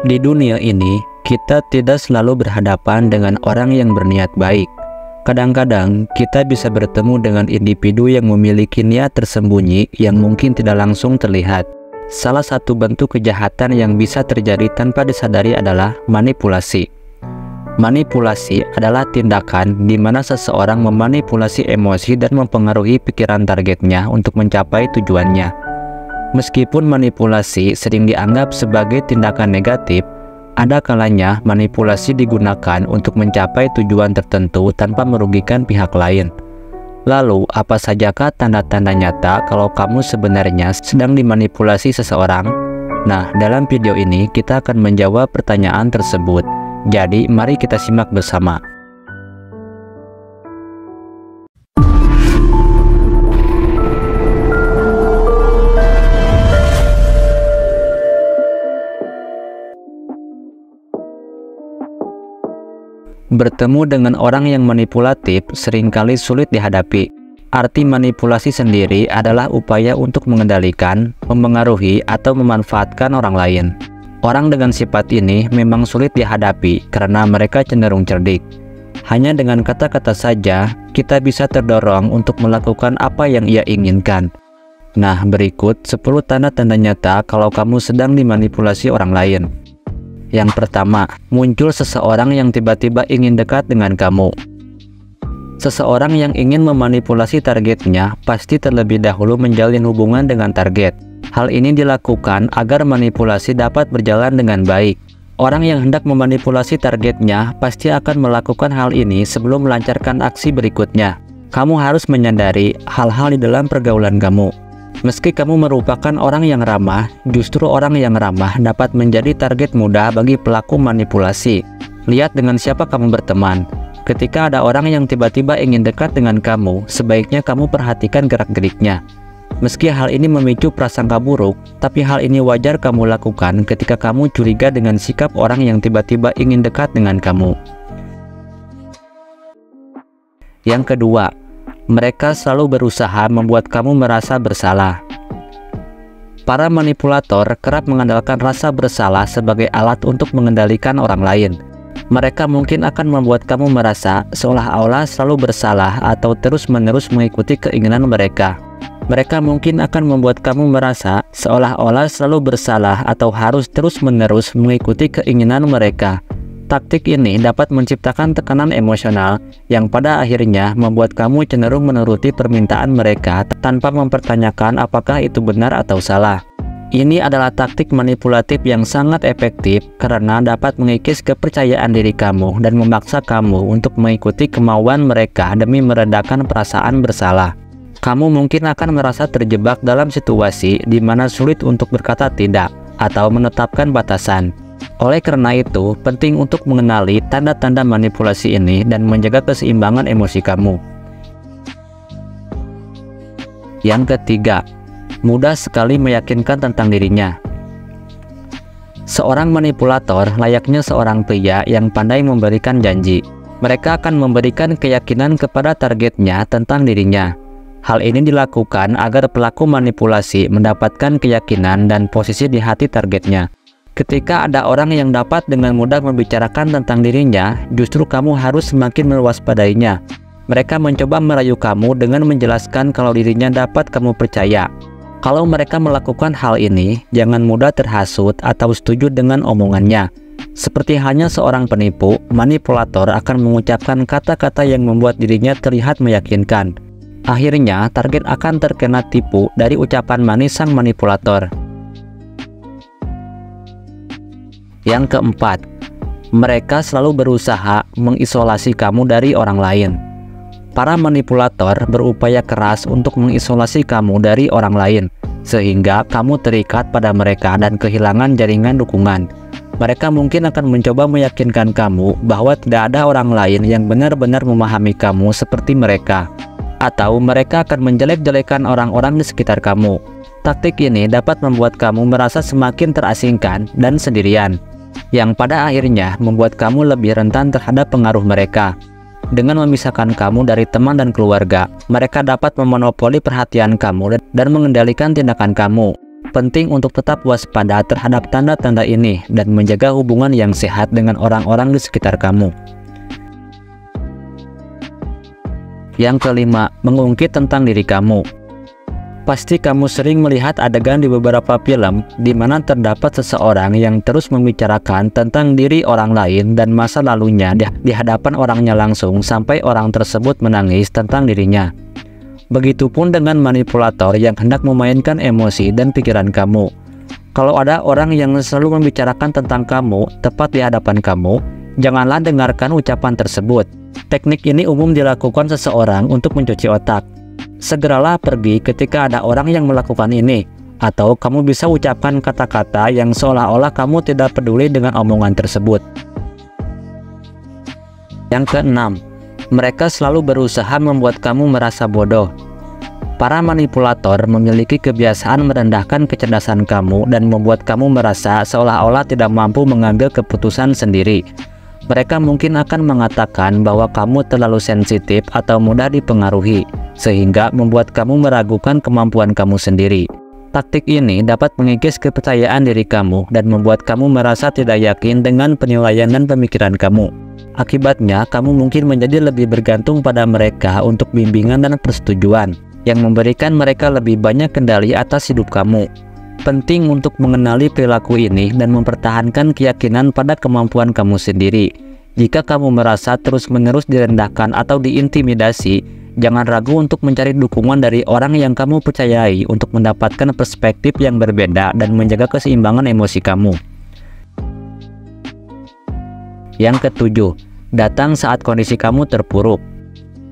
Di dunia ini, kita tidak selalu berhadapan dengan orang yang berniat baik. Kadang-kadang, kita bisa bertemu dengan individu yang memiliki niat tersembunyi yang mungkin tidak langsung terlihat. Salah satu bentuk kejahatan yang bisa terjadi tanpa disadari adalah manipulasi. Manipulasi adalah tindakan di mana seseorang memanipulasi emosi dan mempengaruhi pikiran targetnya untuk mencapai tujuannya. Meskipun manipulasi sering dianggap sebagai tindakan negatif, ada kalanya manipulasi digunakan untuk mencapai tujuan tertentu tanpa merugikan pihak lain. Lalu, apa sajakah tanda-tanda nyata kalau kamu sebenarnya sedang dimanipulasi seseorang? Nah, dalam video ini kita akan menjawab pertanyaan tersebut. Jadi, mari kita simak bersama. Bertemu dengan orang yang manipulatif seringkali sulit dihadapi. Arti manipulasi sendiri adalah upaya untuk mengendalikan, mempengaruhi, atau memanfaatkan orang lain. Orang dengan sifat ini memang sulit dihadapi karena mereka cenderung cerdik. Hanya dengan kata-kata saja, kita bisa terdorong untuk melakukan apa yang ia inginkan. Nah, berikut 10 tanda-tanda nyata kalau kamu sedang dimanipulasi orang lain. Yang pertama, muncul seseorang yang tiba-tiba ingin dekat dengan kamu. Seseorang yang ingin memanipulasi targetnya pasti terlebih dahulu menjalin hubungan dengan target. Hal ini dilakukan agar manipulasi dapat berjalan dengan baik. Orang yang hendak memanipulasi targetnya pasti akan melakukan hal ini sebelum melancarkan aksi berikutnya. Kamu harus menyadari hal-hal di dalam pergaulan kamu. Meski kamu merupakan orang yang ramah, justru orang yang ramah dapat menjadi target mudah bagi pelaku manipulasi. Lihat dengan siapa kamu berteman. Ketika ada orang yang tiba-tiba ingin dekat dengan kamu, sebaiknya kamu perhatikan gerak-geriknya. Meski hal ini memicu prasangka buruk, tapi hal ini wajar kamu lakukan ketika kamu curiga dengan sikap orang yang tiba-tiba ingin dekat dengan kamu. Yang kedua, mereka selalu berusaha membuat kamu merasa bersalah. Para manipulator kerap mengandalkan rasa bersalah sebagai alat untuk mengendalikan orang lain. Mereka mungkin akan membuat kamu merasa seolah-olah selalu bersalah atau terus-menerus mengikuti keinginan mereka. Mereka mungkin akan membuat kamu merasa seolah-olah selalu bersalah atau harus terus-menerus mengikuti keinginan mereka. Taktik ini dapat menciptakan tekanan emosional yang pada akhirnya membuat kamu cenderung menuruti permintaan mereka tanpa mempertanyakan apakah itu benar atau salah. Ini adalah taktik manipulatif yang sangat efektif karena dapat mengikis kepercayaan diri kamu dan memaksa kamu untuk mengikuti kemauan mereka demi meredakan perasaan bersalah. Kamu mungkin akan merasa terjebak dalam situasi di mana sulit untuk berkata tidak atau menetapkan batasan. Oleh karena itu, penting untuk mengenali tanda-tanda manipulasi ini dan menjaga keseimbangan emosi kamu. Yang ketiga, mudah sekali meyakinkan tentang dirinya. Seorang manipulator layaknya seorang pria yang pandai memberikan janji. Mereka akan memberikan keyakinan kepada targetnya tentang dirinya. Hal ini dilakukan agar pelaku manipulasi mendapatkan keyakinan dan posisi di hati targetnya. Ketika ada orang yang dapat dengan mudah membicarakan tentang dirinya, justru kamu harus semakin mewaspadainya. Mereka mencoba merayu kamu dengan menjelaskan kalau dirinya dapat kamu percaya. Kalau mereka melakukan hal ini, jangan mudah terhasut atau setuju dengan omongannya. Seperti halnya seorang penipu, manipulator akan mengucapkan kata-kata yang membuat dirinya terlihat meyakinkan. Akhirnya, target akan terkena tipu dari ucapan manis sang manipulator. Yang keempat, mereka selalu berusaha mengisolasi kamu dari orang lain. Para manipulator berupaya keras untuk mengisolasi kamu dari orang lain, sehingga kamu terikat pada mereka dan kehilangan jaringan dukungan. Mereka mungkin akan mencoba meyakinkan kamu bahwa tidak ada orang lain yang benar-benar memahami kamu seperti mereka. Atau mereka akan menjelek-jelekan orang-orang di sekitar kamu. Taktik ini dapat membuat kamu merasa semakin terasingkan dan sendirian, yang pada akhirnya membuat kamu lebih rentan terhadap pengaruh mereka. Dengan memisahkan kamu dari teman dan keluarga, mereka dapat memonopoli perhatian kamu dan mengendalikan tindakan kamu. Penting untuk tetap waspada terhadap tanda-tanda ini dan menjaga hubungan yang sehat dengan orang-orang di sekitar kamu. Yang kelima, mengungkit tentang diri kamu. Pasti kamu sering melihat adegan di beberapa film di mana terdapat seseorang yang terus membicarakan tentang diri orang lain dan masa lalunya di hadapan orangnya langsung sampai orang tersebut menangis tentang dirinya. Begitupun dengan manipulator yang hendak memainkan emosi dan pikiran kamu. Kalau ada orang yang selalu membicarakan tentang kamu tepat di hadapan kamu, janganlah dengarkan ucapan tersebut. Teknik ini umum dilakukan seseorang untuk mencuci otak. Segeralah pergi ketika ada orang yang melakukan ini, atau kamu bisa ucapkan kata-kata yang seolah-olah kamu tidak peduli dengan omongan tersebut. Yang keenam, mereka selalu berusaha membuat kamu merasa bodoh. Para manipulator memiliki kebiasaan merendahkan kecerdasan kamu dan membuat kamu merasa seolah-olah tidak mampu mengambil keputusan sendiri. Mereka mungkin akan mengatakan bahwa kamu terlalu sensitif atau mudah dipengaruhi, sehingga membuat kamu meragukan kemampuan kamu sendiri. Taktik ini dapat mengikis kepercayaan diri kamu dan membuat kamu merasa tidak yakin dengan penilaian dan pemikiran kamu. Akibatnya, kamu mungkin menjadi lebih bergantung pada mereka untuk bimbingan dan persetujuan, yang memberikan mereka lebih banyak kendali atas hidup kamu. Penting untuk mengenali perilaku ini dan mempertahankan keyakinan pada kemampuan kamu sendiri. Jika kamu merasa terus-menerus direndahkan atau diintimidasi, jangan ragu untuk mencari dukungan dari orang yang kamu percayai untuk mendapatkan perspektif yang berbeda dan menjaga keseimbangan emosi kamu. Yang ketujuh, datang saat kondisi kamu terpuruk.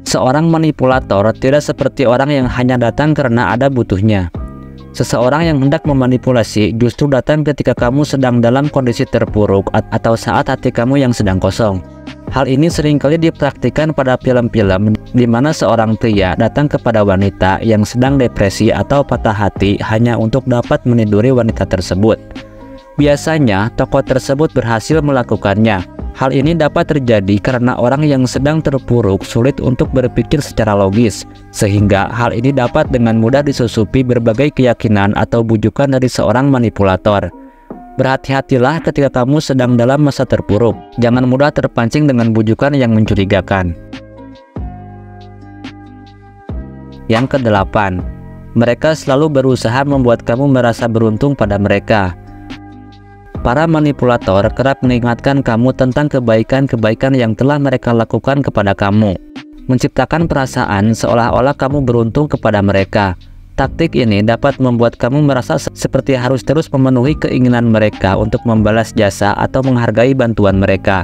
Seorang manipulator tidak seperti orang yang hanya datang karena ada butuhnya. Seseorang yang hendak memanipulasi justru datang ketika kamu sedang dalam kondisi terpuruk atau saat hati kamu yang sedang kosong. Hal ini seringkali dipraktikkan pada film-film di mana seorang pria datang kepada wanita yang sedang depresi atau patah hati hanya untuk dapat meniduri wanita tersebut. Biasanya, tokoh tersebut berhasil melakukannya. Hal ini dapat terjadi karena orang yang sedang terpuruk sulit untuk berpikir secara logis, sehingga hal ini dapat dengan mudah disusupi berbagai keyakinan atau bujukan dari seorang manipulator. Berhati-hatilah ketika kamu sedang dalam masa terpuruk. Jangan mudah terpancing dengan bujukan yang mencurigakan. Yang kedelapan, mereka selalu berusaha membuat kamu merasa beruntung pada mereka. Para manipulator kerap mengingatkan kamu tentang kebaikan-kebaikan yang telah mereka lakukan kepada kamu, menciptakan perasaan seolah-olah kamu beruntung kepada mereka. Taktik ini dapat membuat kamu merasa seperti harus terus memenuhi keinginan mereka untuk membalas jasa atau menghargai bantuan mereka.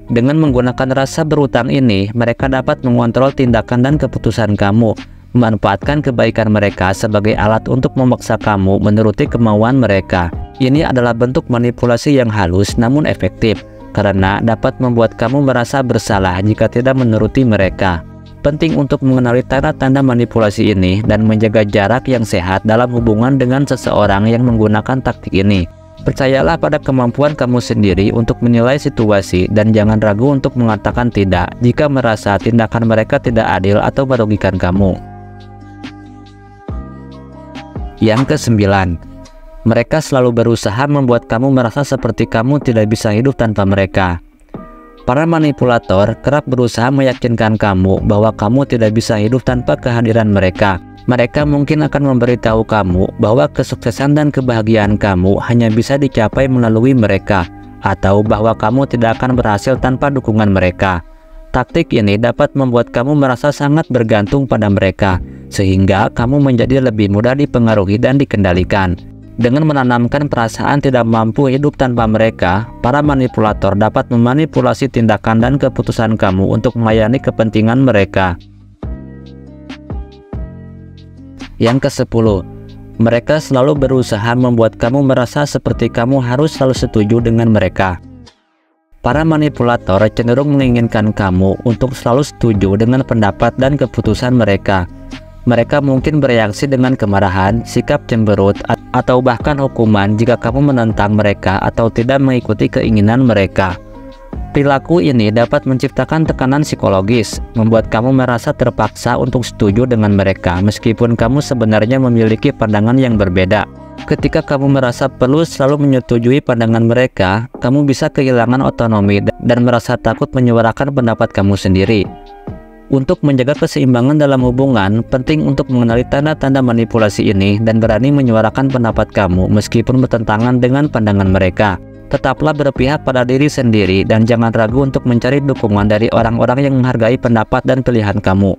Dengan menggunakan rasa berutang ini, mereka dapat mengontrol tindakan dan keputusan kamu, memanfaatkan kebaikan mereka sebagai alat untuk memaksa kamu menuruti kemauan mereka. Ini adalah bentuk manipulasi yang halus namun efektif, karena dapat membuat kamu merasa bersalah jika tidak menuruti mereka. Penting untuk mengenali tanda-tanda manipulasi ini dan menjaga jarak yang sehat dalam hubungan dengan seseorang yang menggunakan taktik ini. Percayalah pada kemampuan kamu sendiri untuk menilai situasi dan jangan ragu untuk mengatakan tidak jika merasa tindakan mereka tidak adil atau merugikan kamu. Yang kesembilan, mereka selalu berusaha membuat kamu merasa seperti kamu tidak bisa hidup tanpa mereka. Para manipulator kerap berusaha meyakinkan kamu bahwa kamu tidak bisa hidup tanpa kehadiran mereka. Mereka mungkin akan memberitahu kamu bahwa kesuksesan dan kebahagiaan kamu hanya bisa dicapai melalui mereka, atau bahwa kamu tidak akan berhasil tanpa dukungan mereka. Taktik ini dapat membuat kamu merasa sangat bergantung pada mereka, sehingga kamu menjadi lebih mudah dipengaruhi dan dikendalikan. Dengan menanamkan perasaan tidak mampu hidup tanpa mereka, para manipulator dapat memanipulasi tindakan dan keputusan kamu untuk melayani kepentingan mereka. Yang ke-10, mereka selalu berusaha membuat kamu merasa seperti kamu harus selalu setuju dengan mereka. Para manipulator cenderung menginginkan kamu untuk selalu setuju dengan pendapat dan keputusan mereka. Mereka mungkin bereaksi dengan kemarahan, sikap cemberut, atau bahkan hukuman jika kamu menentang mereka atau tidak mengikuti keinginan mereka. Perilaku ini dapat menciptakan tekanan psikologis, membuat kamu merasa terpaksa untuk setuju dengan mereka meskipun kamu sebenarnya memiliki pandangan yang berbeda. Ketika kamu merasa perlu selalu menyetujui pandangan mereka, kamu bisa kehilangan otonomi dan merasa takut menyuarakan pendapat kamu sendiri. Untuk menjaga keseimbangan dalam hubungan, penting untuk mengenali tanda-tanda manipulasi ini dan berani menyuarakan pendapat kamu meskipun bertentangan dengan pandangan mereka. Tetaplah berpihak pada diri sendiri dan jangan ragu untuk mencari dukungan dari orang-orang yang menghargai pendapat dan pilihan kamu.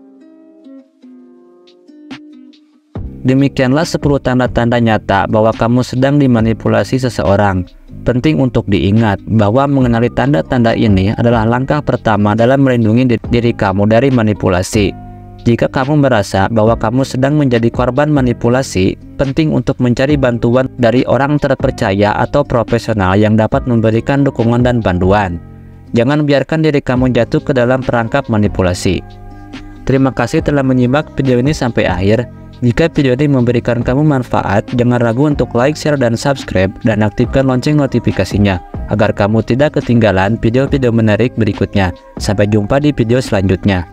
Demikianlah 10 tanda-tanda nyata bahwa kamu sedang dimanipulasi seseorang. Penting untuk diingat bahwa mengenali tanda-tanda ini adalah langkah pertama dalam melindungi diri kamu dari manipulasi. Jika kamu merasa bahwa kamu sedang menjadi korban manipulasi, penting untuk mencari bantuan dari orang terpercaya atau profesional yang dapat memberikan dukungan dan panduan. Jangan biarkan diri kamu jatuh ke dalam perangkap manipulasi. Terima kasih telah menyimak video ini sampai akhir. Jika video ini memberikan kamu manfaat, jangan ragu untuk like, share, dan subscribe, dan aktifkan lonceng notifikasinya, agar kamu tidak ketinggalan video-video menarik berikutnya. Sampai jumpa di video selanjutnya.